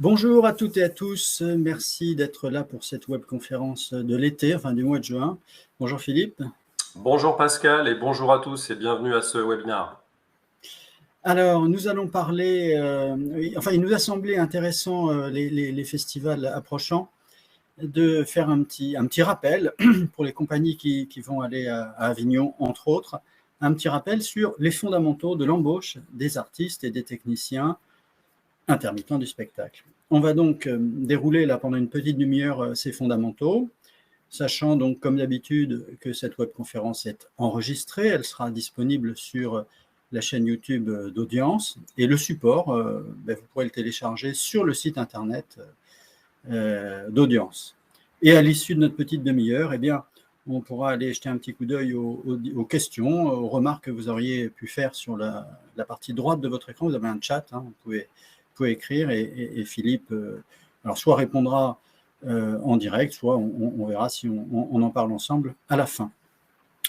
Bonjour à toutes et à tous, merci d'être là pour cette webconférence de l'été, enfin du mois de juin. Bonjour Philippe. Bonjour Pascal et bonjour à tous et bienvenue à ce webinaire. Alors, nous allons parler, il nous a semblé intéressant, les festivals approchant, de faire un petit rappel pour les compagnies qui vont aller à Avignon, entre autres, un petit rappel sur les fondamentaux de l'embauche des artistes et des techniciens intermittents du spectacle. On va donc dérouler là pendant une petite demi-heure ces fondamentaux, sachant donc comme d'habitude que cette webconférence est enregistrée, elle sera disponible sur la chaîne YouTube d'Audience et le support, vous pourrez le télécharger sur le site internet d'Audience. Et à l'issue de notre petite demi-heure, eh bien, on pourra aller jeter un petit coup d'œil aux questions, aux remarques que vous auriez pu faire sur la partie droite de votre écran. Vous avez un chat, hein, vous pouvez écrire et Philippe alors soit répondra en direct, soit on verra si on en parle ensemble à la fin.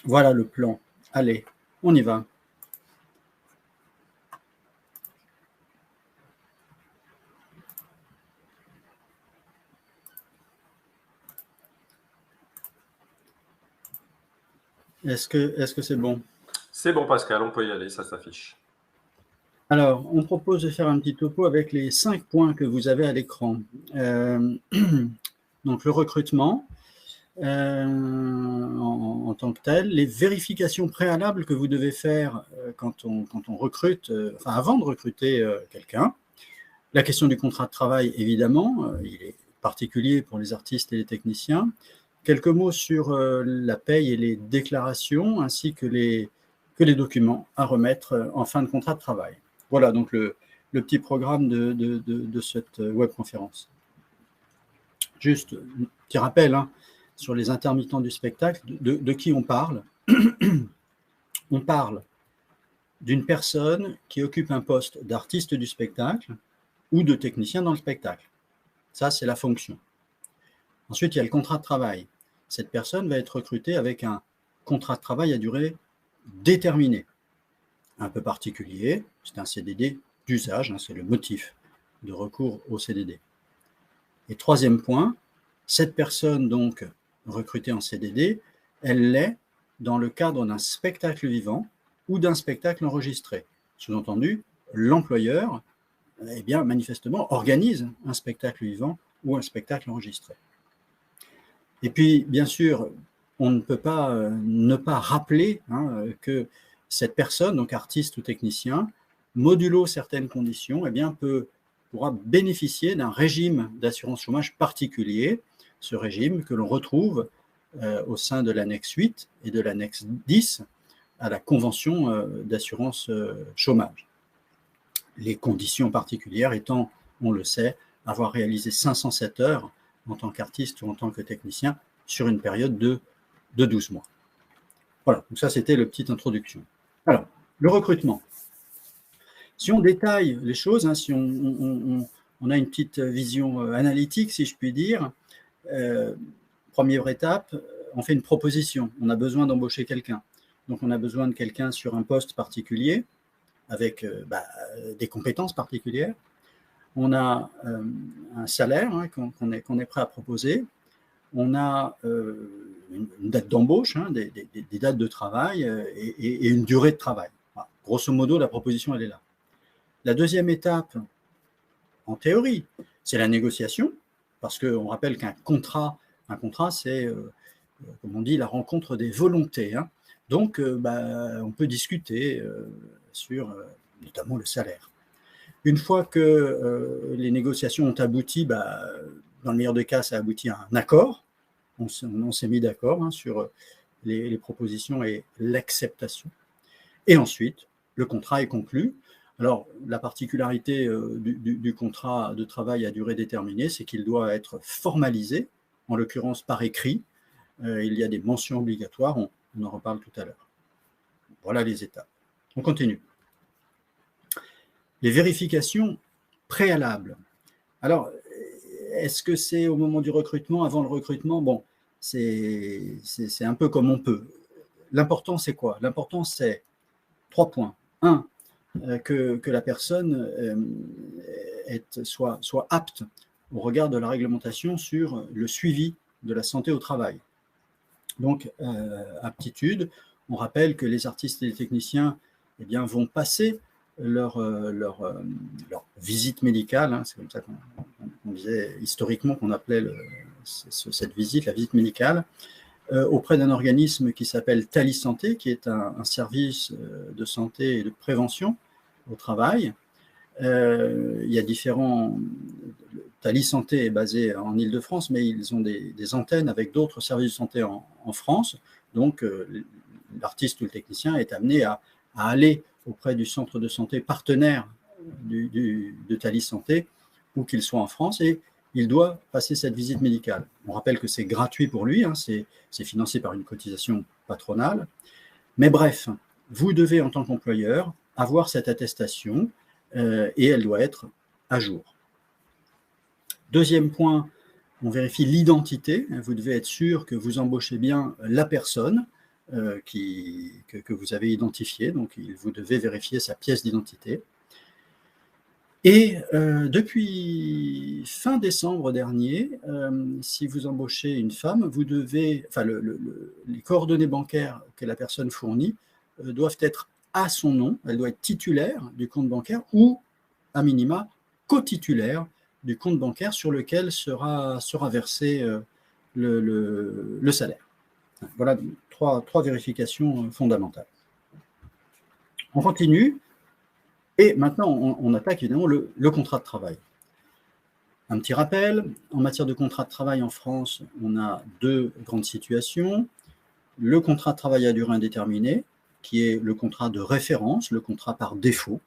Voilà le plan. Allez, on y va. Est-ce que c'est bon? C'est bon Pascal, on peut y aller, ça s'affiche. Alors, on propose de faire un petit topo avec les 5 points que vous avez à l'écran. Donc, le recrutement en tant que tel, les vérifications préalables que vous devez faire quand on recrute, enfin avant de recruter quelqu'un, la question du contrat de travail, évidemment, il est particulier pour les artistes et les techniciens. Quelques mots sur la paye et les déclarations, ainsi que les documents à remettre en fin de contrat de travail. Voilà donc le petit programme de cette webconférence. Juste un petit rappel sur les intermittents du spectacle, de qui on parle. On parle d'une personne qui occupe un poste d'artiste du spectacle ou de technicien dans le spectacle. Ça, c'est la fonction. Ensuite, il y a le contrat de travail. Cette personne va être recrutée avec un contrat de travail à durée déterminée. Un peu particulier, c'est un CDD d'usage, c'est le motif de recours au CDD. Et troisième point, cette personne donc recrutée en CDD, elle l'est dans le cadre d'un spectacle vivant ou d'un spectacle enregistré. Sous-entendu, l'employeur, eh bien, manifestement, organise un spectacle vivant ou un spectacle enregistré. Et puis, bien sûr, on ne peut pas ne pas rappeler que cette personne, donc artiste ou technicien, modulo certaines conditions, eh bien, pourra bénéficier d'un régime d'assurance chômage particulier, ce régime que l'on retrouve au sein de l'annexe 8 et de l'annexe 10 à la convention d'assurance chômage. Les conditions particulières étant, on le sait, avoir réalisé 507 heures en tant qu'artiste ou en tant que technicien sur une période de 12 mois. Voilà, donc ça c'était la petite introduction. Alors, le recrutement. Si on détaille les choses, si on a une petite vision analytique, si je puis dire, première étape, on fait une proposition. On a besoin d'embaucher quelqu'un. Donc, on a besoin de quelqu'un sur un poste particulier, avec des compétences particulières. On a un salaire qu'on est prêt à proposer. On a une date d'embauche, des dates de travail et une durée de travail. Voilà. Grosso modo, la proposition, elle est là. La deuxième étape, en théorie, c'est la négociation, parce qu'on rappelle qu'un contrat, c'est, comme on dit, la rencontre des volontés. Donc, on peut discuter sur notamment le salaire. Une fois que les négociations ont abouti, dans le meilleur des cas, ça aboutit à un accord. On s'est mis d'accord sur les propositions et l'acceptation. Et ensuite, le contrat est conclu. Alors, la particularité du contrat de travail à durée déterminée, c'est qu'il doit être formalisé, en l'occurrence par écrit. Il y a des mentions obligatoires, on en reparle tout à l'heure. Voilà les étapes. On continue. Les vérifications préalables. Alors, est-ce que c'est au moment du recrutement, avant le recrutement? Bon, c'est un peu comme on peut. L'important, c'est quoi? L'important, c'est 3 points. 1, que la personne soit apte au regard de la réglementation sur le suivi de la santé au travail. Donc, aptitude, on rappelle que les artistes et les techniciens vont passer leur visite médicale, hein, c'est comme ça qu'on disait historiquement qu'on appelait cette visite, la visite médicale, auprès d'un organisme qui s'appelle Thalys Santé, qui est un service de santé et de prévention au travail. Il y a différents... Thalys Santé est basé en Île-de-France, mais ils ont des antennes avec d'autres services de santé en France. Donc, l'artiste ou le technicien est amené à aller auprès du centre de santé partenaire de Thalys Santé, où qu'il soit en France, et il doit passer cette visite médicale. On rappelle que c'est gratuit pour lui, hein, c'est financé par une cotisation patronale. Mais bref, vous devez, en tant qu'employeur, avoir cette attestation et elle doit être à jour. Deuxième point, on vérifie l'identité. Vous devez être sûr que vous embauchez bien la personne que vous avez identifiée. Donc, vous devez vérifier sa pièce d'identité. Et depuis fin décembre dernier, si vous embauchez une femme, vous devez, enfin, les coordonnées bancaires que la personne fournit doivent être à son nom. Elle doit être titulaire du compte bancaire ou, à minima, co-titulaire du compte bancaire sur lequel sera versé le salaire. Voilà trois vérifications fondamentales. On continue. Et maintenant, on attaque évidemment le contrat de travail. Un petit rappel, en matière de contrat de travail en France, on a deux grandes situations. Le contrat de travail à durée indéterminée, qui est le contrat de référence, le contrat par défaut.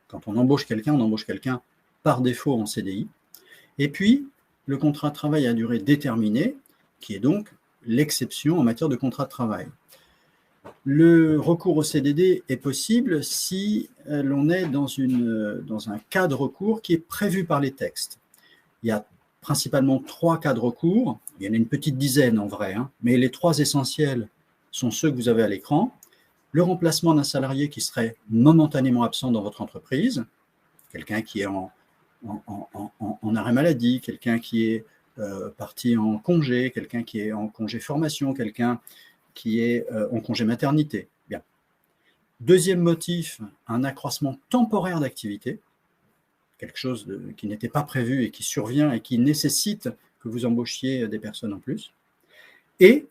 Quand on embauche quelqu'un par défaut en CDI. Et puis, le contrat de travail à durée déterminée, qui est donc l'exception en matière de contrat de travail. Le recours au CDD est possible si l'on est dans un cas de recours qui est prévu par les textes. Il y a principalement 3 cas de recours, il y en a une petite dizaine en vrai, hein, mais les 3 essentiels sont ceux que vous avez à l'écran. Le remplacement d'un salarié qui serait momentanément absent dans votre entreprise, quelqu'un qui est en arrêt maladie, quelqu'un qui est parti en congé, quelqu'un qui est en congé formation, quelqu'un qui est en congé maternité. Bien. Deuxième motif, un accroissement temporaire d'activité, quelque chose qui n'était pas prévu et qui survient et qui nécessite que vous embauchiez des personnes en plus. Et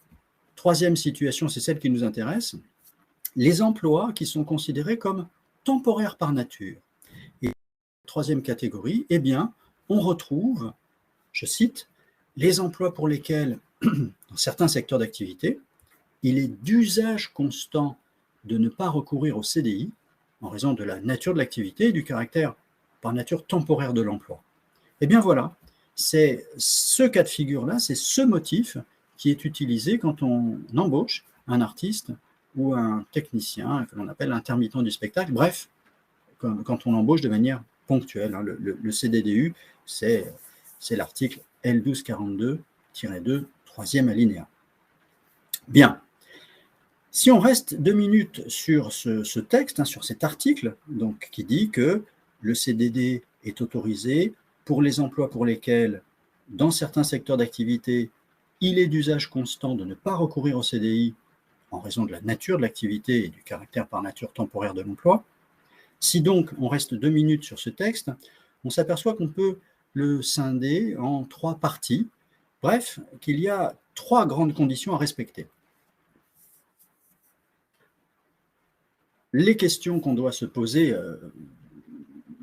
troisième situation, c'est celle qui nous intéresse, les emplois qui sont considérés comme temporaires par nature. Et troisième catégorie, eh bien, on retrouve, je cite, les emplois pour lesquels, dans certains secteurs d'activité, il est d'usage constant de ne pas recourir au CDI en raison de la nature de l'activité et du caractère par nature temporaire de l'emploi. Eh bien voilà, c'est ce cas de figure-là, c'est ce motif qui est utilisé quand on embauche un artiste ou un technicien que l'on appelle intermittent du spectacle, bref, quand on embauche de manière ponctuelle. Hein, le CDDU, c'est l'article L1242-2, troisième alinéa. Bien. Si on reste 2 minutes sur ce texte, hein, sur cet article, donc, qui dit que le CDD est autorisé pour les emplois pour lesquels, dans certains secteurs d'activité, il est d'usage constant de ne pas recourir au CDI en raison de la nature de l'activité et du caractère par nature temporaire de l'emploi. Si donc on reste 2 minutes sur ce texte, on s'aperçoit qu'on peut le scinder en 3 parties. Bref, qu'il y a 3 grandes conditions à respecter. Les questions qu'on doit se poser,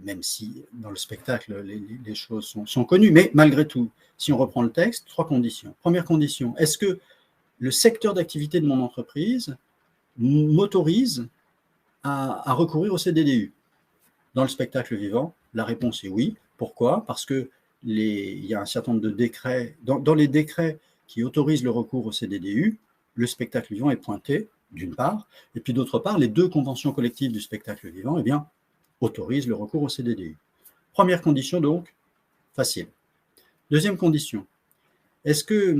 même si dans le spectacle les choses sont connues, mais malgré tout, si on reprend le texte, 3 conditions. Première condition, est-ce que le secteur d'activité de mon entreprise m'autorise à recourir au CDDU? Dans le spectacle vivant, la réponse est oui. Pourquoi? Parce qu'il y a un certain nombre de décrets, dans les décrets qui autorisent le recours au CDDU, le spectacle vivant est pointé, d'une part, et puis d'autre part, les 2 conventions collectives du spectacle vivant, eh bien, autorisent le recours au CDDU. Première condition donc, facile. Deuxième condition, est-ce que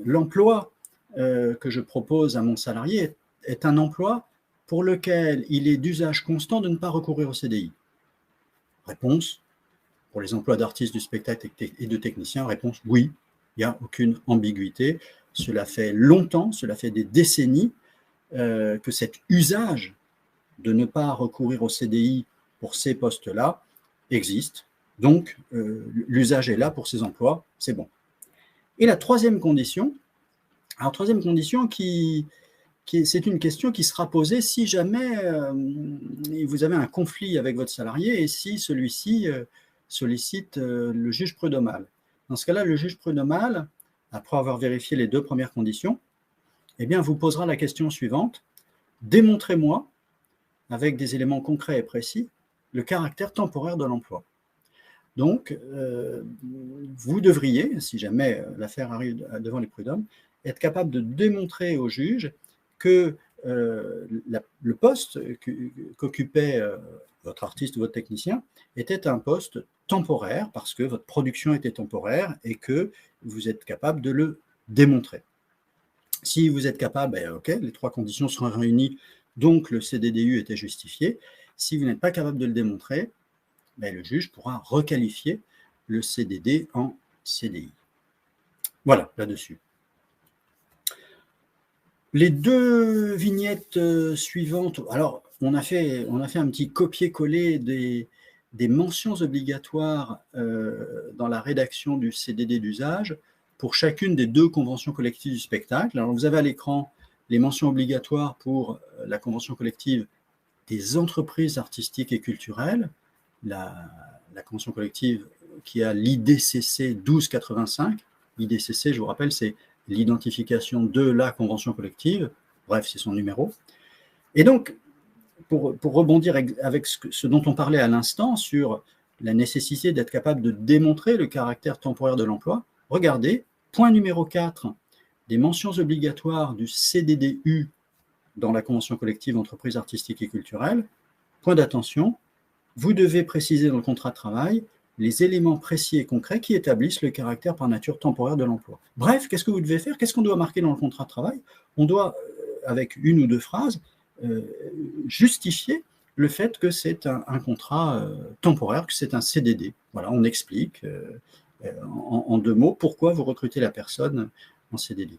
l'emploi que je propose à mon salarié est un emploi pour lequel il est d'usage constant de ne pas recourir au CDI? Réponse, pour les emplois d'artistes du spectacle et de techniciens, réponse oui, il n'y a aucune ambiguïté. Cela fait longtemps, cela fait des décennies que cet usage de ne pas recourir au CDI pour ces postes-là existe. Donc, l'usage est là pour ces emplois, c'est bon. Et la troisième condition, c'est une question qui sera posée si jamais vous avez un conflit avec votre salarié et si celui-ci sollicite le juge prud'homal. Dans ce cas-là, le juge prud'homal, après avoir vérifié les deux premières conditions, eh bien, vous posera la question suivante. Démontrez-moi, avec des éléments concrets et précis, le caractère temporaire de l'emploi. Donc, vous devriez, si jamais l'affaire arrive devant les prud'hommes, être capable de démontrer au juge que le poste qu'occupait votre artiste ou votre technicien était un poste temporaire parce que votre production était temporaire et que vous êtes capable de le démontrer. Si vous êtes capable, ok, les trois conditions seront réunies, donc le CDDU était justifié. Si vous n'êtes pas capable de le démontrer, le juge pourra requalifier le CDD en CDI. Voilà, là-dessus. Les deux vignettes suivantes, alors on a fait un petit copier-coller des mentions obligatoires dans la rédaction du CDD d'usage pour chacune des deux conventions collectives du spectacle. Alors vous avez à l'écran les mentions obligatoires pour la convention collective des entreprises artistiques et culturelles, la convention collective qui a l'IDCC 1285. L'IDCC, je vous rappelle, c'est l'identification de la convention collective, bref, c'est son numéro. Et donc, pour rebondir avec ce dont on parlait à l'instant sur la nécessité d'être capable de démontrer le caractère temporaire de l'emploi, regardez, point numéro 4, des mentions obligatoires du CDDU dans la convention collective entreprise artistique et culturelle. Point d'attention, vous devez préciser dans le contrat de travail les éléments précis et concrets qui établissent le caractère par nature temporaire de l'emploi. Bref, qu'est-ce que vous devez faire? Qu'est-ce qu'on doit marquer dans le contrat de travail? On doit, avec une ou deux phrases, justifier le fait que c'est un contrat temporaire, que c'est un CDD. Voilà, on explique en deux mots pourquoi vous recrutez la personne en CDD.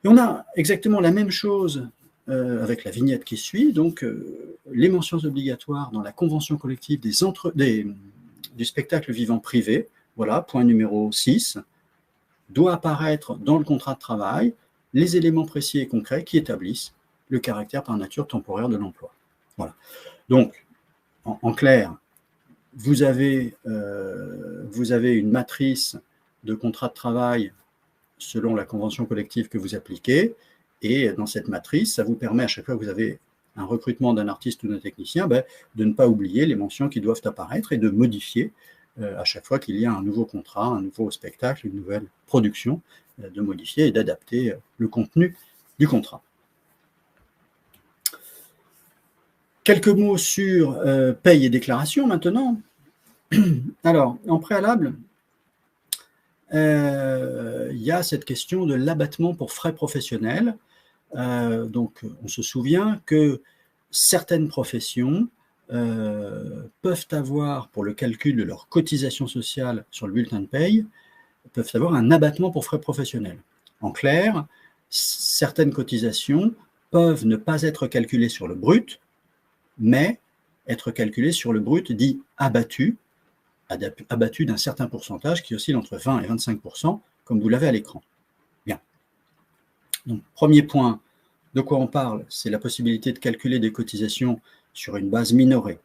Et on a exactement la même chose avec la vignette qui suit, donc les mentions obligatoires dans la convention collective du spectacle vivant privé, voilà, point numéro 6, doit apparaître dans le contrat de travail les éléments précis et concrets qui établissent le caractère par nature temporaire de l'emploi. Voilà. Donc, en clair, vous avez une matrice de contrat de travail selon la convention collective que vous appliquez, et dans cette matrice, ça vous permet, à chaque fois que vous avez un recrutement d'un artiste ou d'un technicien, de ne pas oublier les mentions qui doivent apparaître et de modifier à chaque fois qu'il y a un nouveau contrat, un nouveau spectacle, une nouvelle production, de modifier et d'adapter le contenu du contrat. Quelques mots sur paye et déclaration maintenant. Alors, en préalable, il y a cette question de l'abattement pour frais professionnels. Donc, on se souvient que certaines professions peuvent avoir, pour le calcul de leur cotisation sociale sur le bulletin de paye, peuvent avoir un abattement pour frais professionnels. En clair, certaines cotisations peuvent ne pas être calculées sur le brut, mais être calculées sur le brut dit abattu d'un certain pourcentage qui oscille entre 20 et 25%, comme vous l'avez à l'écran. Bien. Donc, premier point, de quoi on parle? C'est la possibilité de calculer des cotisations sur une base minorée.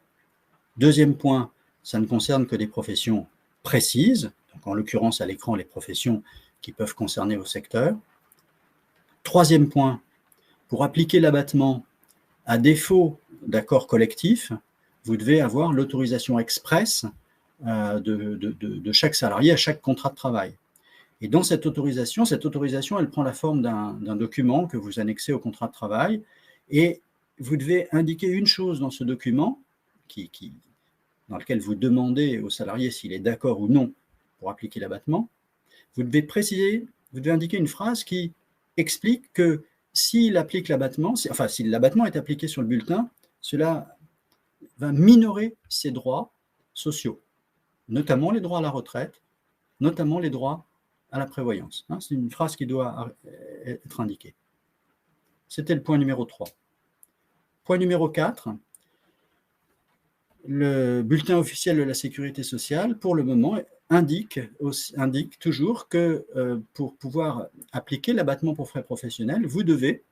Deuxième point, ça ne concerne que des professions précises, donc en l'occurrence à l'écran les professions qui peuvent concerner vos secteurs. Troisième point, pour appliquer l'abattement, à défaut d'accord collectif, vous devez avoir l'autorisation expresse de chaque salarié à chaque contrat de travail. Et dans cette autorisation, elle prend la forme d'un document que vous annexez au contrat de travail, et vous devez indiquer une chose dans ce document, dans lequel vous demandez au salarié s'il est d'accord ou non pour appliquer l'abattement. Vous devez indiquer une phrase qui explique que s'il applique l'abattement, si l'abattement est appliqué sur le bulletin, cela va minorer ses droits sociaux, notamment les droits à la retraite, notamment les droits à la prévoyance. C'est une phrase qui doit être indiquée. C'était le point numéro 3. Point numéro 4, le bulletin officiel de la sécurité sociale, pour le moment, indique toujours que pour pouvoir appliquer l'abattement pour frais professionnels, vous devez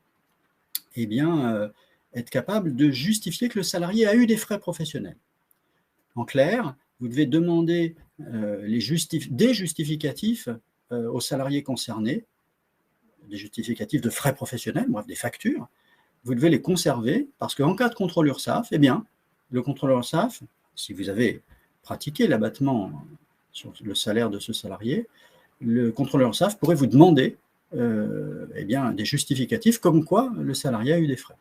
être capable de justifier que le salarié a eu des frais professionnels. En clair, vous devez demander des justificatifs aux salariés concernés, des justificatifs de frais professionnels, bref, des factures. Vous devez les conserver parce qu'en cas de contrôle URSSAF, le contrôleur URSSAF, si vous avez pratiqué l'abattement sur le salaire de ce salarié, le contrôleur URSSAF pourrait vous demander des justificatifs comme quoi le salarié a eu des frais.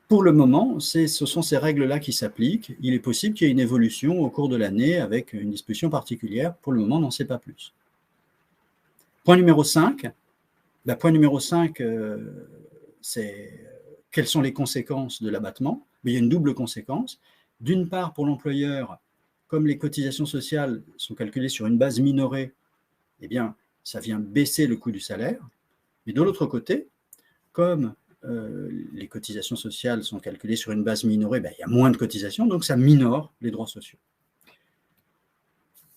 Pour le moment, ce sont ces règles-là qui s'appliquent. Il est possible qu'il y ait une évolution au cours de l'année avec une disposition particulière. Pour le moment, on n'en sait pas plus. Point numéro 5. Point numéro 5, c'est quelles sont les conséquences de l'abattement. Il y a une double conséquence. D'une part, pour l'employeur, comme les cotisations sociales sont calculées sur une base minorée, ça vient baisser le coût du salaire. Mais de l'autre côté, comme les cotisations sociales sont calculées sur une base minorée, il y a moins de cotisations, donc ça minore les droits sociaux.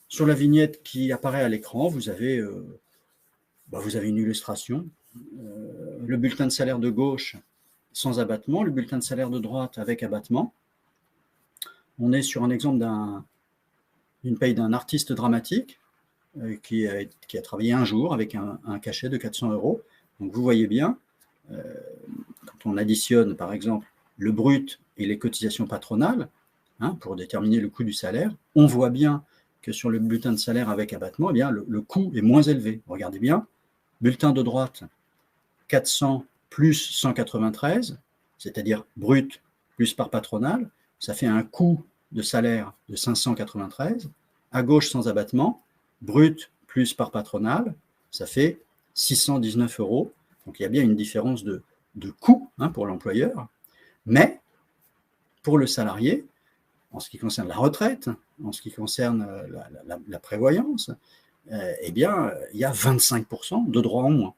Sur la vignette qui apparaît à l'écran, vous avez une illustration. Le bulletin de salaire de gauche sans abattement, le bulletin de salaire de droite avec abattement. On est sur un exemple d'une paye d'un artiste dramatique qui a travaillé un jour avec un cachet de 400 €. Donc vous voyez bien, quand on additionne par exemple le brut et les cotisations patronales pour déterminer le coût du salaire, on voit bien que sur le bulletin de salaire avec abattement, le coût est moins élevé. Regardez bien, bulletin de droite, 400 plus 193, c'est-à-dire brut plus part patronale, ça fait un coût de salaire de 593. À gauche, sans abattement, brut plus part patronale, ça fait 619 €. Donc il y a bien une différence de coût pour l'employeur, mais pour le salarié, en ce qui concerne la retraite, en ce qui concerne la prévoyance, il y a 25% de droits en moins.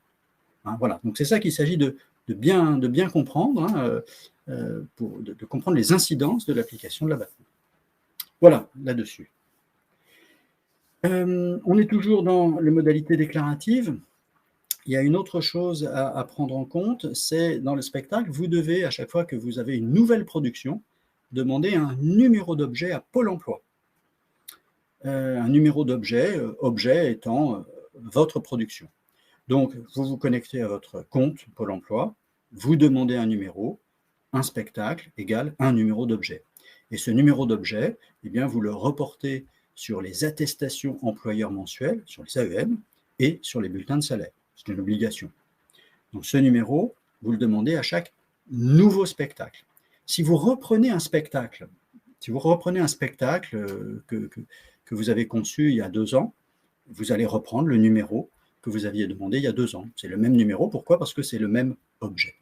Voilà, donc c'est ça qu'il s'agit de bien comprendre, de comprendre les incidences de l'application de l'abattement. Voilà, là-dessus. On est toujours dans les modalités déclaratives. Il y a une autre chose à prendre en compte, c'est dans le spectacle, vous devez, à chaque fois que vous avez une nouvelle production, demander un numéro d'objet à Pôle emploi. Un numéro d'objet, objet étant votre production. Donc, vous vous connectez à votre compte Pôle emploi, vous demandez un numéro, un spectacle égale un numéro d'objet. Et ce numéro d'objet, vous le reportez sur les attestations employeurs mensuelles, sur les AEM, et sur les bulletins de salaire. C'est une obligation. Donc ce numéro, vous le demandez à chaque nouveau spectacle. Si vous reprenez un spectacle que vous avez conçu il y a 2 ans, vous allez reprendre le numéro que vous aviez demandé il y a 2 ans. C'est le même numéro. Pourquoi ? Parce que c'est le même objet.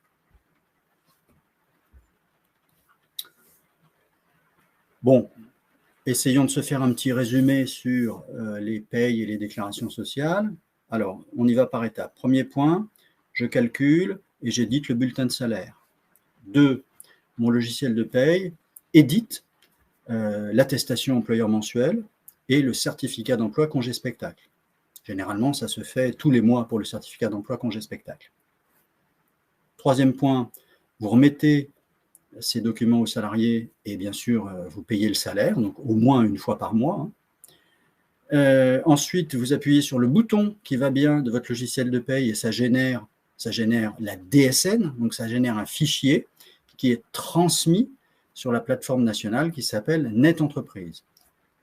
Bon, essayons de se faire un petit résumé sur les payes et les déclarations sociales. Alors, on y va par étapes. Premier point, je calcule et j'édite le bulletin de salaire. 2, mon logiciel de paye édite l'attestation employeur mensuelle et le certificat d'emploi congé spectacle. Généralement, ça se fait tous les mois pour le certificat d'emploi congé spectacle. Troisième point, vous remettez ces documents aux salariés et bien sûr, vous payez le salaire, donc au moins une fois par mois. Ensuite, vous appuyez sur le bouton qui va bien de votre logiciel de paye et ça génère la DSN, donc ça génère un fichier qui est transmis sur la plateforme nationale qui s'appelle Net Entreprise.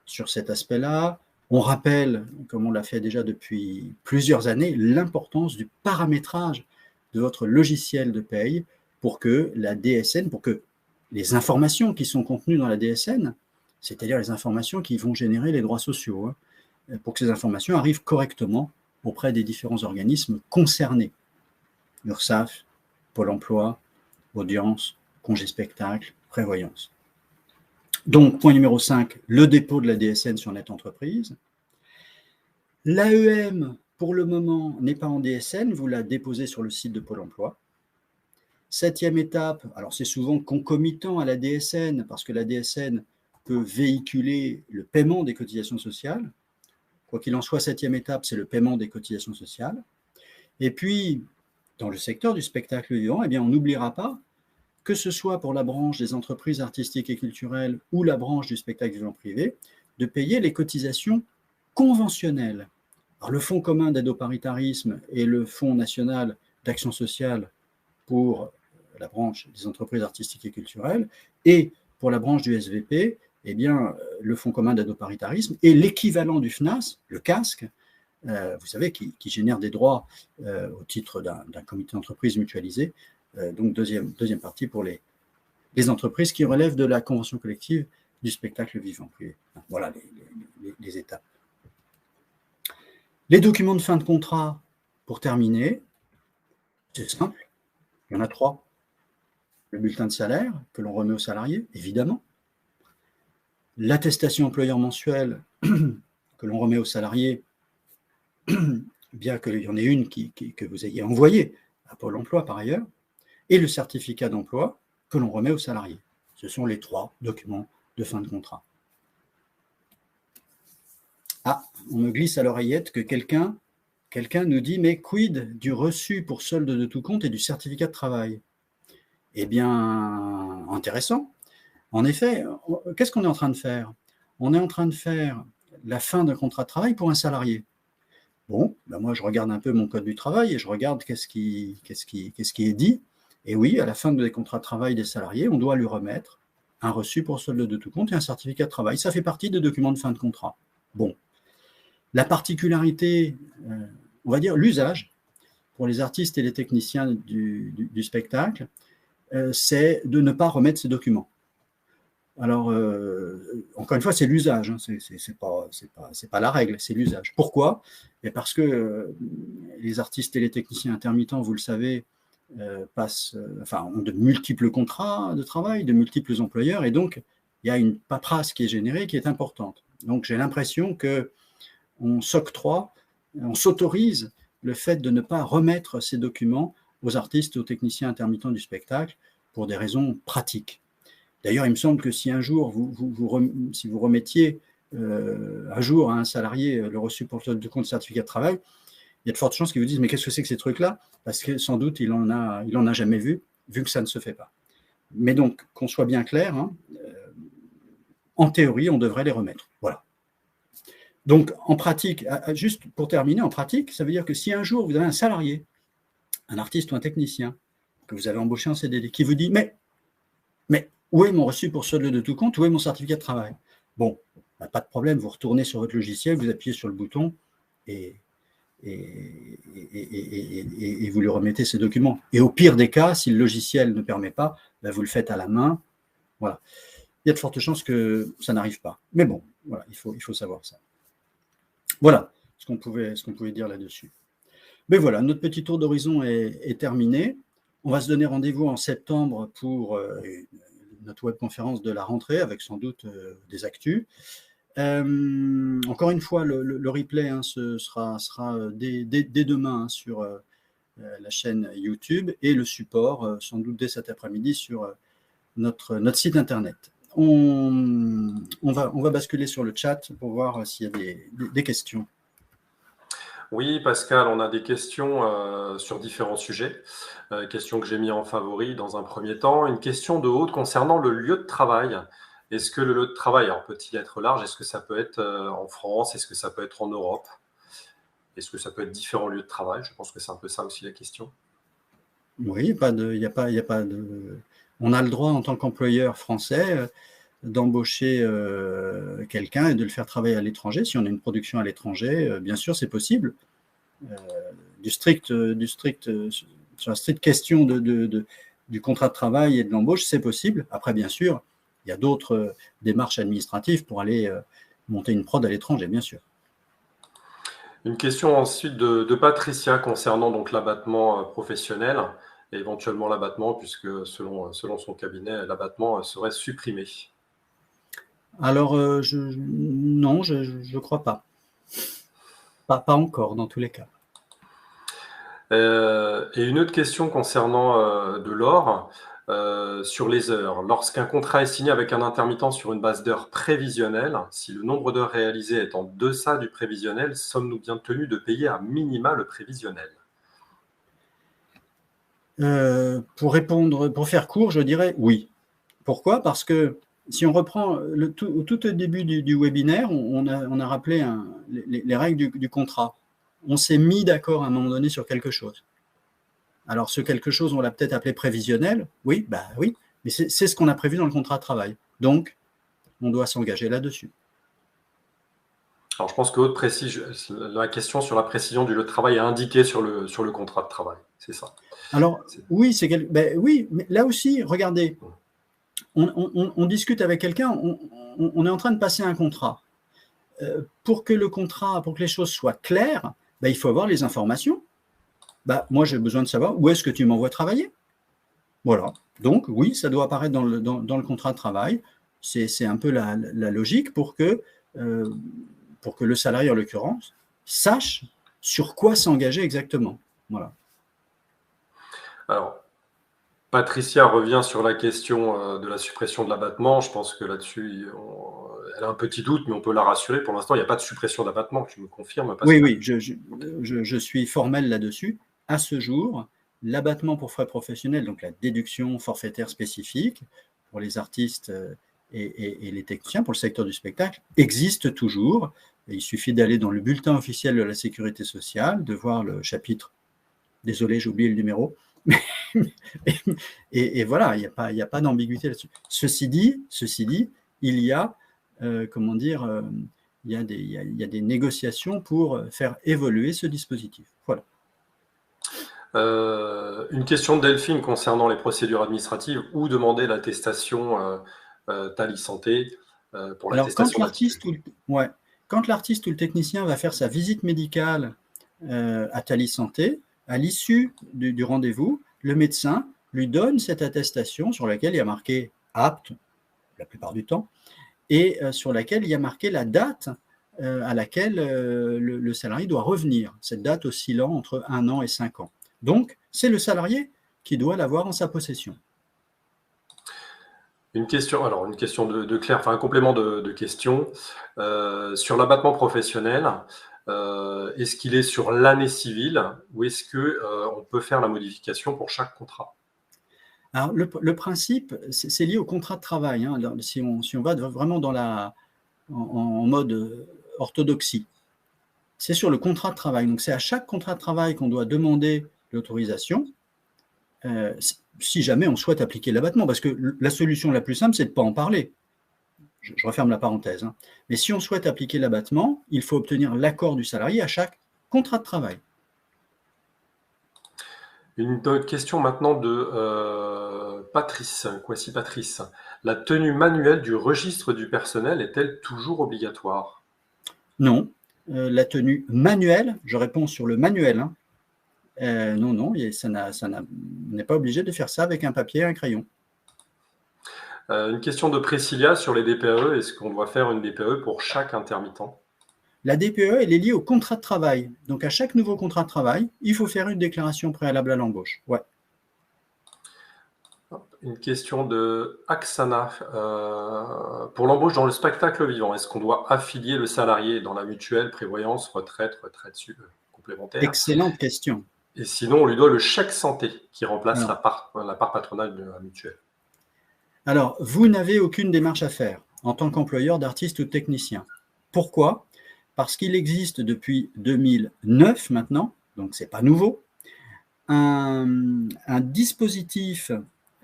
Sur cet aspect-là, on rappelle, comme on l'a fait déjà depuis plusieurs années, l'importance du paramétrage de votre logiciel de paye pour que la DSN, pour que les informations qui sont contenues dans la DSN, c'est-à-dire les informations qui vont générer les droits sociaux, pour que ces informations arrivent correctement auprès des différents organismes concernés. URSSAF, Pôle emploi, audience, congé spectacle, prévoyance. Donc, point numéro 5, le dépôt de la DSN sur Net Entreprise. L'AEM, pour le moment, n'est pas en DSN, vous la déposez sur le site de Pôle emploi. 7e étape, alors c'est souvent concomitant à la DSN, parce que la DSN peut véhiculer le paiement des cotisations sociales. Quoi qu'il en soit, 7e étape, c'est le paiement des cotisations sociales. Et puis, dans le secteur du spectacle vivant, eh bien, on n'oubliera pas, que ce soit pour la branche des entreprises artistiques et culturelles ou la branche du spectacle vivant privé, de payer les cotisations conventionnelles. Alors, le Fonds commun d'aide au paritarisme et le Fonds national d'action sociale pour la branche des entreprises artistiques et culturelles et pour la branche du SVP, eh bien, le Fonds commun d'aide au paritarisme est l'équivalent du FNAS, le casque, vous savez, qui génère des droits au titre d'un comité d'entreprise mutualisé. Donc, deuxième partie pour les entreprises qui relèvent de la convention collective du spectacle vivant privé. Voilà les étapes. Les documents de fin de contrat, pour terminer, c'est simple, il y en a 3. Le bulletin de salaire que l'on remet aux salariés, évidemment. L'attestation employeur mensuelle que l'on remet aux salariés, bien qu'il y en ait une que vous ayez envoyée à Pôle emploi par ailleurs, et le certificat d'emploi que l'on remet aux salariés. Ce sont les 3 documents de fin de contrat. Ah, on me glisse à l'oreillette que quelqu'un nous dit « Mais quid du reçu pour solde de tout compte et du certificat de travail ?» Eh bien, intéressant. En effet, qu'est-ce qu'on est en train de faire? On est en train de faire la fin d'un contrat de travail pour un salarié. Bon, ben moi je regarde un peu mon code du travail et je regarde qu'est-ce qui est dit. Et oui, à la fin des contrats de travail des salariés, on doit lui remettre un reçu pour solde de tout compte et un certificat de travail. Ça fait partie des documents de fin de contrat. Bon. La particularité, on va dire l'usage, pour les artistes et les techniciens du spectacle, c'est de ne pas remettre ces documents. Alors, encore une fois, c'est l'usage, hein, c'est pas la règle, c'est l'usage. Pourquoi? Parce que les artistes et les techniciens intermittents, vous le savez, ont de multiples contrats de travail, de multiples employeurs, et donc il y a une paperasse qui est générée qui est importante. Donc j'ai l'impression qu'on s'octroie, on s'autorise le fait de ne pas remettre ces documents aux artistes et aux techniciens intermittents du spectacle pour des raisons pratiques. D'ailleurs, il me semble que si un jour si vous remettiez un jour à un salarié le reçu pour solde de compte certificat de travail, il y a de fortes chances qu'ils vous disent « Mais qu'est-ce que c'est que ces trucs-là » Parce que sans doute, il en a jamais vu que ça ne se fait pas. Mais donc, qu'on soit bien clair, hein, en théorie, on devrait les remettre. Voilà. Donc, en pratique, juste pour terminer, en pratique, ça veut dire que si un jour, vous avez un salarié, un artiste ou un technicien, que vous avez embauché en CDD, qui vous dit « Mais où est mon reçu pour solde de tout compte? Où est mon certificat de travail ?» Bon, bah, pas de problème, vous retournez sur votre logiciel, vous appuyez sur le bouton et vous lui remettez ces documents. Et au pire des cas, si le logiciel ne permet pas, bah, vous le faites à la main. Voilà. Il y a de fortes chances que ça n'arrive pas. Mais bon, voilà, il faut savoir ça. Voilà ce qu'on pouvait dire là-dessus. Mais voilà, notre petit tour d'horizon est terminé. On va se donner rendez-vous en septembre pour notre webconférence de la rentrée, avec sans doute des actus. Encore une fois, le replay ce sera dès demain sur la chaîne YouTube et le support sans doute dès cet après-midi sur notre site internet. On va basculer sur le chat pour voir s'il y a des questions. Oui, Pascal, on a des questions sur différents sujets. Questions que j'ai mis en favori dans un premier temps. Une question de Aude concernant le lieu de travail. Est-ce que le lieu de travail, alors peut-il être large? Est-ce que ça peut être en France? Est-ce que ça peut être en Europe? Est-ce que ça peut être différents lieux de travail? Je pense que c'est un peu ça aussi la question. Oui, il n'y a pas de... On a le droit en tant qu'employeur français d'embaucher quelqu'un et de le faire travailler à l'étranger. Si on a une production à l'étranger, bien sûr, c'est possible. Sur la stricte question du contrat de travail et de l'embauche, c'est possible. Après, bien sûr, il y a d'autres démarches administratives pour aller monter une prod à l'étranger, bien sûr. Une question ensuite de Patricia concernant donc l'abattement professionnel et éventuellement l'abattement, puisque selon son cabinet, l'abattement serait supprimé. Alors, non, je ne crois pas. Pas encore, dans tous les cas. Et une autre question concernant de l'or, sur les heures. Lorsqu'un contrat est signé avec un intermittent sur une base d'heures prévisionnelle, si le nombre d'heures réalisées est en deçà du prévisionnel, sommes-nous bien tenus de payer à minima le prévisionnel? Pour faire court, je dirais oui. Pourquoi? Parce que si on reprend tout au début du webinaire, on a rappelé les règles du contrat. On s'est mis d'accord à un moment donné sur quelque chose. Alors, ce quelque chose, on l'a peut-être appelé prévisionnel. Oui, oui, mais c'est ce qu'on a prévu dans le contrat de travail. Donc, on doit s'engager là-dessus. Alors, je pense que la question sur la précision du lieu de travail est indiquée sur le contrat de travail. C'est ça. Alors, oui, oui, mais là aussi, regardez, on discute avec quelqu'un, on est en train de passer un contrat. Pour que les choses soient claires, il faut avoir les informations. Moi, j'ai besoin de savoir où est-ce que tu m'envoies travailler. Voilà. Donc, oui, ça doit apparaître dans le contrat de travail. C'est un peu la logique pour que le salarié, en l'occurrence, sache sur quoi s'engager exactement. Voilà. Alors, Patricia revient sur la question de la suppression de l'abattement. Je pense que là-dessus, elle a un petit doute, mais on peut la rassurer. Pour l'instant, il n'y a pas de suppression d'abattement. Tu me confirmes, Pascal? Oui, je suis formel là-dessus. À ce jour, l'abattement pour frais professionnels, donc la déduction forfaitaire spécifique pour les artistes et les techniciens, pour le secteur du spectacle, existe toujours. Et il suffit d'aller dans le bulletin officiel de la Sécurité sociale, de voir le chapitre. Désolé, j'ai oublié le numéro. et voilà, il n'y a pas d'ambiguïté là-dessus. Ceci dit, il y a, il y a des négociations pour faire évoluer ce dispositif. Voilà. Une question de Delphine concernant les procédures administratives. Où demander l'attestation Tali Santé pour l'attestation d'activité? Quand l'artiste ou le technicien va faire sa visite médicale à Tali Santé, à l'issue du rendez-vous, le médecin lui donne cette attestation sur laquelle il y a marqué « apte » la plupart du temps, et sur laquelle il y a marqué la date à laquelle le salarié doit revenir. Cette date oscillant entre 1 an et 5 ans. Donc, c'est le salarié qui doit l'avoir en sa possession. Une question de Claire, enfin un complément de question. Sur l'abattement professionnel, est-ce qu'il est sur l'année civile ou est-ce qu'on peut faire la modification pour chaque contrat? Alors, le principe, c'est lié au contrat de travail. Hein, si on va vraiment en mode orthodoxie, c'est sur le contrat de travail. Donc, c'est à chaque contrat de travail qu'on doit demander l'autorisation si jamais on souhaite appliquer l'abattement. Parce que la solution la plus simple, c'est de ne pas en parler. Je referme la parenthèse. Hein. Mais si on souhaite appliquer l'abattement, il faut obtenir l'accord du salarié à chaque contrat de travail. Une autre question maintenant de Patrice. Voici Patrice. La tenue manuelle du registre du personnel est-elle toujours obligatoire? Non. La tenue manuelle, je réponds sur le manuel. Hein. Non, on n'est pas obligé de faire ça avec un papier et un crayon. Une question de Priscilla sur les DPE. Est-ce qu'on doit faire une DPE pour chaque intermittent? La DPE, elle est liée au contrat de travail. Donc, à chaque nouveau contrat de travail, il faut faire une déclaration préalable à l'embauche. Ouais. Une question de Aksana. Pour l'embauche dans le spectacle vivant, est-ce qu'on doit affilier le salarié dans la mutuelle, prévoyance, retraite complémentaire? Excellente question. Et sinon, on lui doit le chèque santé qui remplace la part patronale de la mutuelle. Alors, vous n'avez aucune démarche à faire en tant qu'employeur d'artiste ou de technicien. Pourquoi? Parce qu'il existe depuis 2009 maintenant, donc ce n'est pas nouveau, un dispositif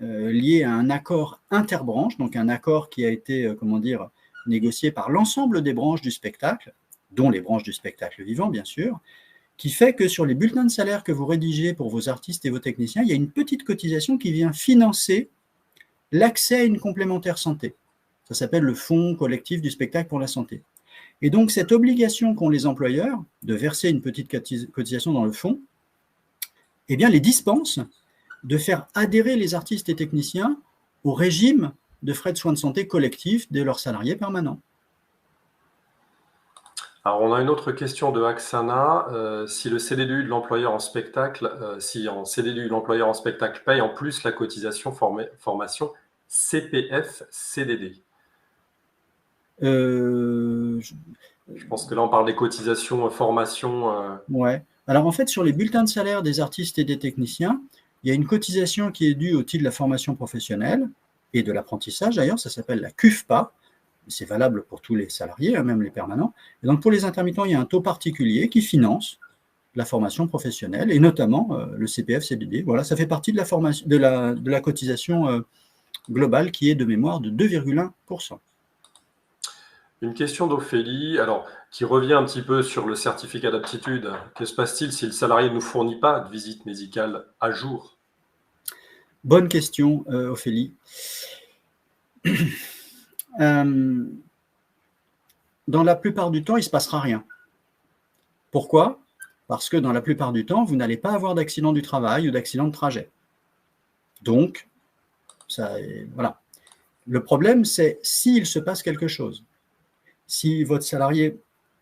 lié à un accord interbranche, donc un accord qui a été, négocié par l'ensemble des branches du spectacle, dont les branches du spectacle vivant, bien sûr, qui fait que sur les bulletins de salaire que vous rédigez pour vos artistes et vos techniciens, il y a une petite cotisation qui vient financer l'accès à une complémentaire santé. Ça s'appelle le Fonds collectif du spectacle pour la santé. Et donc, cette obligation qu'ont les employeurs de verser une petite cotisation dans le fonds, eh bien, les dispense de faire adhérer les artistes et techniciens au régime de frais de soins de santé collectifs de leurs salariés permanents. Alors, on a une autre question de Aksana. Si le CDDU de l'employeur en spectacle, si en CDDU l'employeur en spectacle paye en plus la cotisation formation CPF-CDD. Je pense que là, on parle des cotisations formation. Ouais. Alors, en fait, sur les bulletins de salaire des artistes et des techniciens, il y a une cotisation qui est due au titre de la formation professionnelle et de l'apprentissage, d'ailleurs, ça s'appelle la CUFPA. C'est valable pour tous les salariés, même les permanents. Et donc, pour les intermittents, il y a un taux particulier qui finance la formation professionnelle et notamment le CPF-CDD. Voilà, ça fait partie de la, formation, de la cotisation globale qui est de mémoire de 2,1%. Une question d'Ophélie, alors qui revient un petit peu sur le certificat d'aptitude. Que se passe-t-il si le salarié ne nous fournit pas de visite médicale à jour? Bonne question, Ophélie. Dans la plupart du temps, il ne se passera rien. Pourquoi? Parce que dans la plupart du temps, vous n'allez pas avoir d'accident du travail ou d'accident de trajet. Donc, voilà. Le problème, c'est s'il se passe quelque chose. Si votre salarié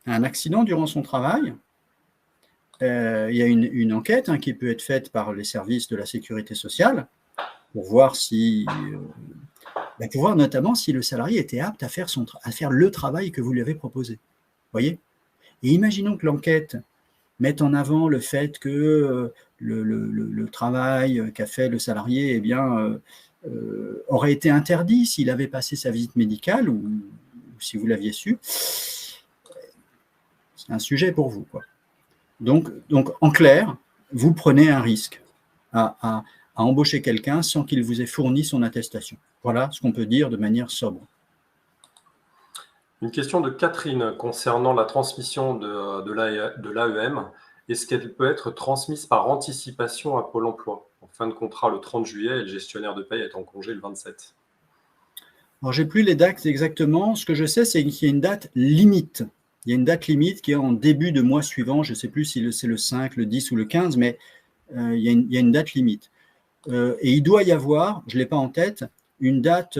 a un accident durant son travail, il y a une enquête qui peut être faite par les services de la sécurité sociale pour voir pour voir notamment si le salarié était apte à faire le travail que vous lui avez proposé. Voyez? Et imaginons que l'enquête mette en avant le fait que le travail qu'a fait le salarié eh bien, aurait été interdit s'il avait passé sa visite médicale ou si vous l'aviez su. C'est un sujet pour vous, quoi. Donc, en clair, vous prenez un risque à embaucher quelqu'un sans qu'il vous ait fourni son attestation. Voilà ce qu'on peut dire de manière sobre. Une question de Catherine concernant la transmission de l'AEM. Est-ce qu'elle peut être transmise par anticipation à Pôle emploi en fin de contrat le 30 juillet et le gestionnaire de paye est en congé le 27? Alors, je n'ai plus les dates exactement. Ce que je sais, c'est qu'il y a une date limite. Il y a une date limite qui est en début de mois suivant. Je ne sais plus si c'est le 5, le 10 ou le 15, mais il y a une date limite. Et il doit y avoir, je ne l'ai pas en tête, une date,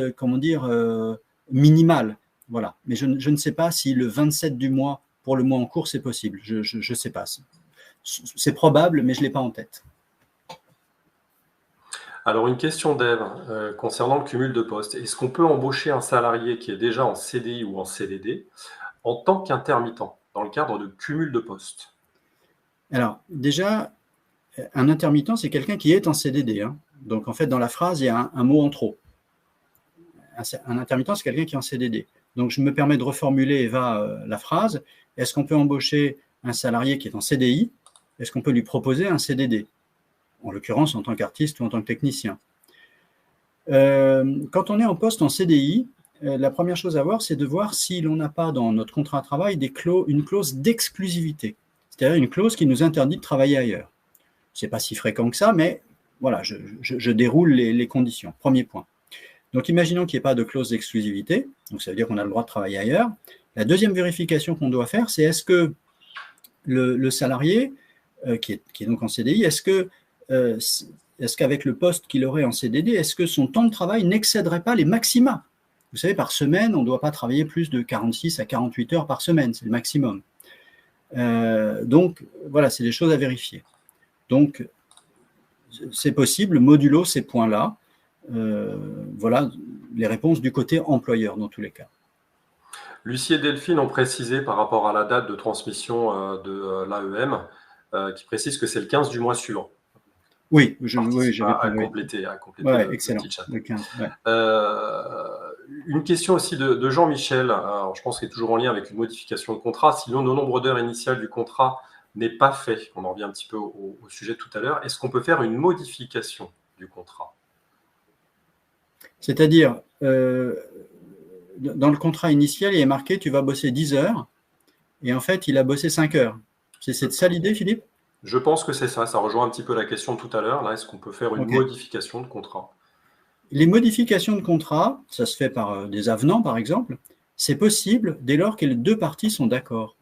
minimale. Voilà. Mais je ne sais pas si le 27 du mois, pour le mois en cours, c'est possible. Je ne sais pas. C'est probable, mais je ne l'ai pas en tête. Alors, une question d'Ève concernant le cumul de postes. Est-ce qu'on peut embaucher un salarié qui est déjà en CDI ou en CDD en tant qu'intermittent dans le cadre de cumul de postes? Alors, déjà, un intermittent, c'est quelqu'un qui est en CDD. Donc, en fait, dans la phrase, il y a un mot en trop. Un intermittent, c'est quelqu'un qui est en CDD. Donc, je me permets de reformuler, Eva, la phrase. Est-ce qu'on peut embaucher un salarié qui est en CDI? Est-ce qu'on peut lui proposer un CDD? En l'occurrence, en tant qu'artiste ou en tant que technicien. Quand on est en poste en CDI, la première chose à voir, c'est de voir si l'on n'a pas dans notre contrat de travail une clause d'exclusivité, c'est-à-dire une clause qui nous interdit de travailler ailleurs. Ce n'est pas si fréquent que ça, mais voilà, je déroule les conditions. Premier point. Donc, imaginons qu'il n'y ait pas de clause d'exclusivité, donc ça veut dire qu'on a le droit de travailler ailleurs. La deuxième vérification qu'on doit faire, c'est est-ce que le salarié, qui est donc en CDI, est-ce qu'avec le poste qu'il aurait en CDD, est-ce que son temps de travail n'excéderait pas les maxima? Vous savez, par semaine, on ne doit pas travailler plus de 46 à 48 heures par semaine, c'est le maximum. Donc, voilà, c'est des choses à vérifier. Donc, c'est possible, modulo ces points-là. Voilà les réponses du côté employeur, dans tous les cas. Lucie et Delphine ont précisé par rapport à la date de transmission de l'AEM, qui précise que c'est le 15 du mois suivant. Oui, j'avais à compléter ouais, excellent. petit chat. Le 15, ouais. Une question aussi de Jean-Michel, alors je pense qu'il est toujours en lien avec une modification de contrat. Si le nombre d'heures initiales du contrat n'est pas fait, on en revient un petit peu au sujet tout à l'heure, est-ce qu'on peut faire une modification du contrat? C'est-à-dire, dans le contrat initial, il est marqué tu vas bosser 10 heures, et en fait, il a bossé 5 heures. C'est ça l'idée, Philippe? Je pense que c'est ça. Ça rejoint un petit peu la question de tout à l'heure. Là, est-ce qu'on peut faire une modification de contrat? Les modifications de contrat, ça se fait par des avenants, par exemple. C'est possible dès lors que les deux parties sont d'accord.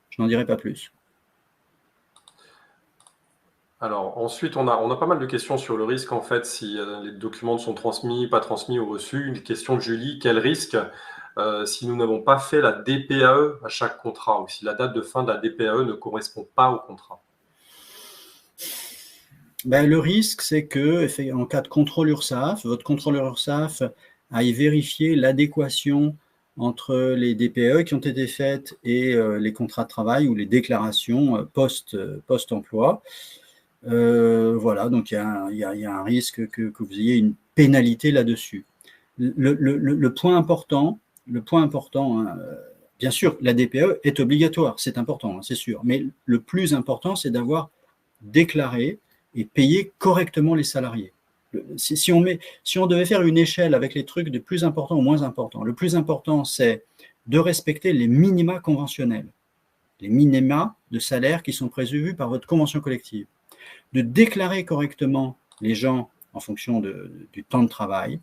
Je n'en dirai pas plus. Alors ensuite, on a pas mal de questions sur le risque, en fait, si les documents sont transmis, pas transmis ou reçus. Une question de Julie, quel risque si nous n'avons pas fait la DPAE à chaque contrat ou si la date de fin de la DPAE ne correspond pas au contrat? Ben, le risque, c'est que, en cas de contrôle URSSAF, votre contrôleur URSSAF aille vérifier l'adéquation entre les DPAE qui ont été faites et les contrats de travail ou les déclarations post-emploi. Voilà, donc il y a un risque que vous ayez une pénalité là-dessus. Le point important, hein, bien sûr, la DPAE est obligatoire, c'est important, hein, c'est sûr, mais le plus important, c'est d'avoir déclaré et payé correctement les salariés. Si on devait faire une échelle avec les trucs de plus important au moins important, le plus important, c'est de respecter les minima conventionnels, les minima de salaire qui sont prévus par votre convention collective, de déclarer correctement les gens en fonction du temps de travail.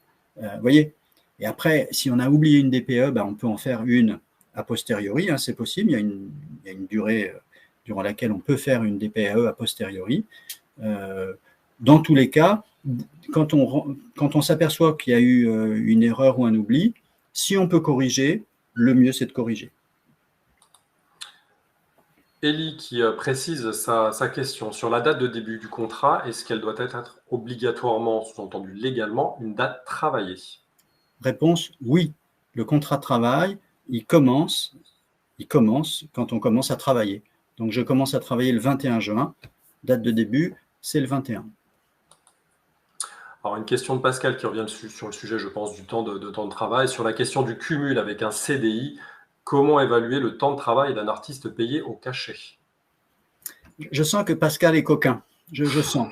Voyez. Et après, si on a oublié une DPE, ben on peut en faire une a posteriori, hein, c'est possible, il y a une durée durant laquelle on peut faire une DPE a posteriori. Dans tous les cas, quand on s'aperçoit qu'il y a eu une erreur ou un oubli, si on peut corriger, le mieux c'est de corriger. Élie qui précise sa question sur la date de début du contrat, est-ce qu'elle doit être obligatoirement, sous-entendu légalement, une date travaillée? Réponse, oui. Le contrat de travail, il commence quand on commence à travailler. Donc je commence à travailler le 21 juin, date de début, c'est le 21. Alors une question de Pascal qui revient sur le sujet, je pense, du temps de temps de travail. Sur la question du cumul avec un CDI, comment évaluer le temps de travail d'un artiste payé au cachet? Je sens que Pascal est coquin. Je sens.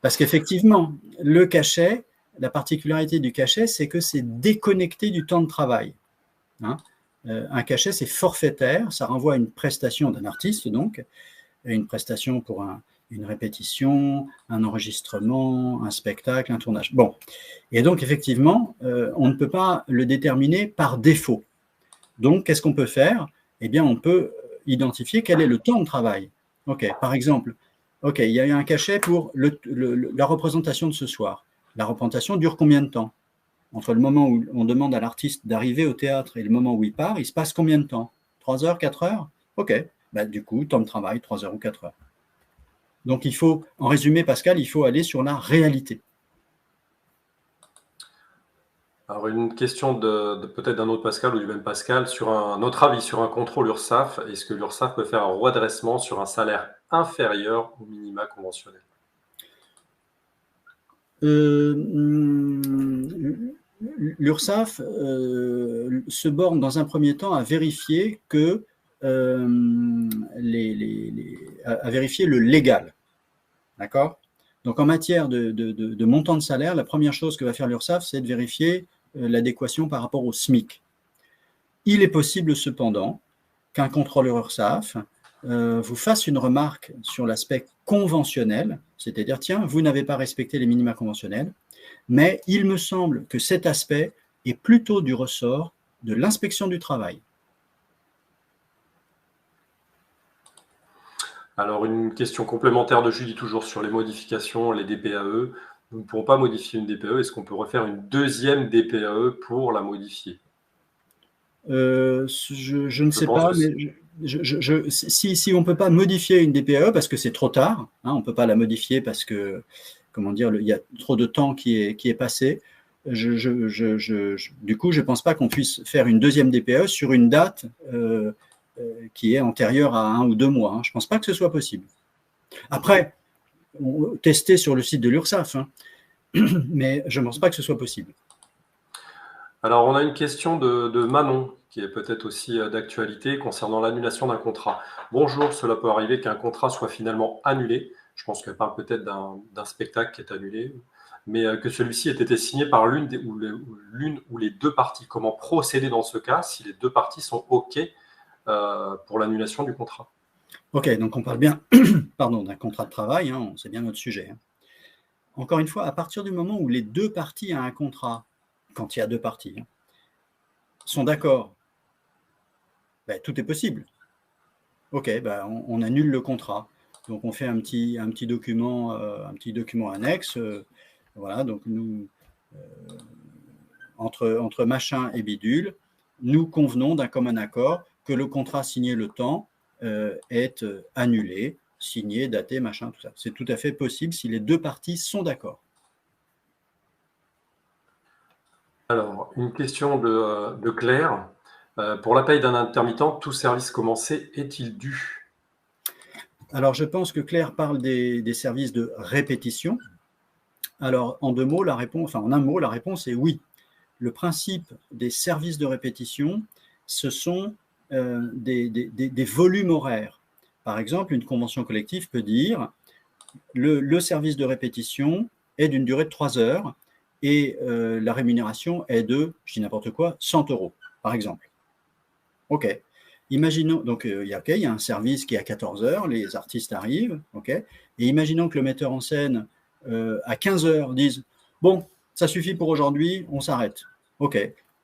Parce qu'effectivement, le cachet, la particularité du cachet, c'est que c'est déconnecté du temps de travail. Hein, un cachet, c'est forfaitaire, ça renvoie à une prestation d'un artiste, donc, une prestation pour une répétition, un enregistrement, un spectacle, un tournage. Bon, et donc effectivement, on ne peut pas le déterminer par défaut. Donc, qu'est-ce qu'on peut faire? Eh bien, on peut identifier quel est le temps de travail. Ok, par exemple, ok, il y a eu un cachet pour la représentation de ce soir. La représentation dure combien de temps? Entre le moment où on demande à l'artiste d'arriver au théâtre et le moment où il part, il se passe combien de temps? 3 heures, 4 heures? Ok, bah, du coup, temps de travail, 3 heures ou 4 heures. Donc, il faut, en résumé, Pascal, il faut aller sur la réalité. Alors une question peut-être d'un autre Pascal ou du même Pascal, sur un autre avis sur un contrôle URSSAF. Est-ce que l'URSSAF peut faire un redressement sur un salaire inférieur au minima conventionnel? L'URSSAF se borne dans un premier temps à vérifier que à vérifier le légal. D'accord? Donc en matière de montant de salaire, la première chose que va faire l'URSSAF, c'est de vérifier l'adéquation par rapport au SMIC. Il est possible cependant qu'un contrôleur URSSAF vous fasse une remarque sur l'aspect conventionnel, c'est-à-dire, tiens, vous n'avez pas respecté les minima conventionnels, mais il me semble que cet aspect est plutôt du ressort de l'inspection du travail. Alors une question complémentaire de Julie, toujours sur les modifications, les DPAE. Nous ne pourrons pas modifier une DPAE. Est-ce qu'on peut refaire une deuxième DPAE pour la modifier? Je ne sais pas, mais si on ne peut pas modifier une DPAE parce que c'est trop tard, hein, on ne peut pas la modifier parce que, comment dire, il y a trop de temps qui est passé. Du coup, je ne pense pas qu'on puisse faire une deuxième DPAE sur une date qui est antérieure à 1 ou 2 mois. Hein. Je ne pense pas que ce soit possible. Après, tester sur le site de l'URSSAF, hein, mais je ne pense pas que ce soit possible. Alors, on a une question de Manon, qui est peut-être aussi d'actualité concernant l'annulation d'un contrat. Bonjour, cela peut arriver qu'un contrat soit finalement annulé. Je pense qu'elle parle peut-être d'un spectacle qui est annulé, mais que celui-ci ait été signé par l'une ou les deux parties. Comment procéder dans ce cas si les deux parties sont OK pour l'annulation du contrat? Ok, donc on parle bien d'un contrat de travail, hein, c'est bien notre sujet. Hein. Encore une fois, à partir du moment où les deux parties ont un contrat, quand il y a deux parties, hein, sont d'accord, ben, tout est possible. Ok, ben, on annule le contrat. Donc on fait un petit document annexe. Voilà, donc nous, entre machin et bidule, nous convenons d'un commun accord que le contrat signé le temps est annulé, signé, daté, machin, tout ça. C'est tout à fait possible si les deux parties sont d'accord. Alors, une question de Claire. Pour la paye d'un intermittent, tout service commencé est-il dû? Alors, je pense que Claire parle des services de répétition. Alors, en un mot, la réponse est oui. Le principe des services de répétition, ce sont des volumes horaires. Par exemple, une convention collective peut dire le service de répétition est d'une durée de 3 heures et la rémunération est de, je dis n'importe quoi, 100 €, par exemple. OK. Imaginons, donc il y a un service qui est à 14 heures, les artistes arrivent, OK, et imaginons que le metteur en scène à 15 heures dise bon, ça suffit pour aujourd'hui, on s'arrête. OK.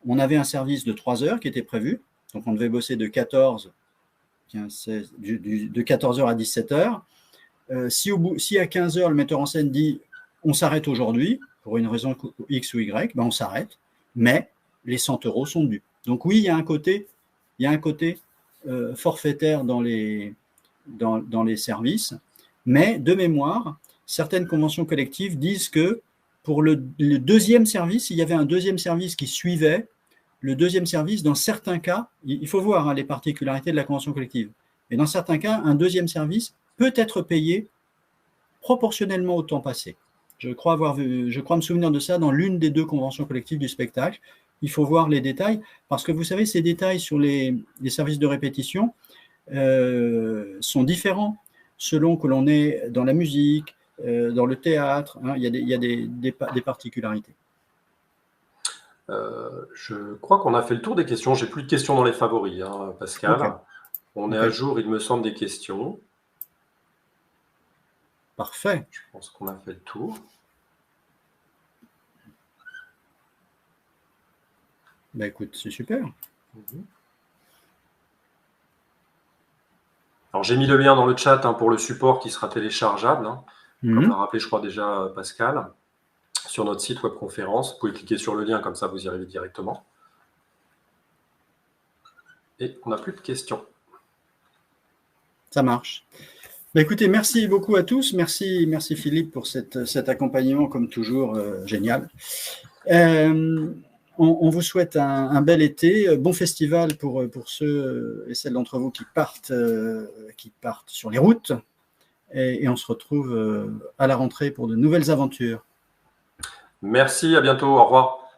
On avait un service de 3 heures qui était prévu, donc on devait bosser de 14 heures à 17 heures. Si à 15 heures le metteur en scène dit on s'arrête aujourd'hui, pour une raison X ou Y, ben on s'arrête, mais les 100 € sont dus. Donc oui, il y a un côté forfaitaire dans les services, mais de mémoire, certaines conventions collectives disent que pour le deuxième service, il y avait un deuxième service qui suivait. Le deuxième service, dans certains cas, il faut voir les particularités de la convention collective, mais dans certains cas, un deuxième service peut être payé proportionnellement au temps passé. Je crois me souvenir de ça dans l'une des deux conventions collectives du spectacle. Il faut voir les détails, parce que vous savez, ces détails sur les services de répétition sont différents selon que l'on est dans la musique, dans le théâtre. Hein, il y a des particularités. Je crois qu'on a fait le tour des questions. J'ai plus de questions dans les favoris, hein, Pascal. Okay. On est à jour, il me semble, des questions. Parfait. Je pense qu'on a fait le tour. Ben écoute, c'est super. Alors j'ai mis le lien dans le chat pour le support qui sera téléchargeable, comme l'a rappelé je crois déjà Pascal, sur notre site webconférence. Vous pouvez cliquer sur le lien, comme ça vous y arrivez directement. Et on n'a plus de questions. Ça marche. Ben écoutez, merci beaucoup à tous. Merci Philippe pour cet accompagnement, comme toujours, génial. On vous souhaite un bel été, bon festival pour ceux et celles d'entre vous qui partent sur les routes. Et on se retrouve à la rentrée pour de nouvelles aventures. Merci, à bientôt, au revoir.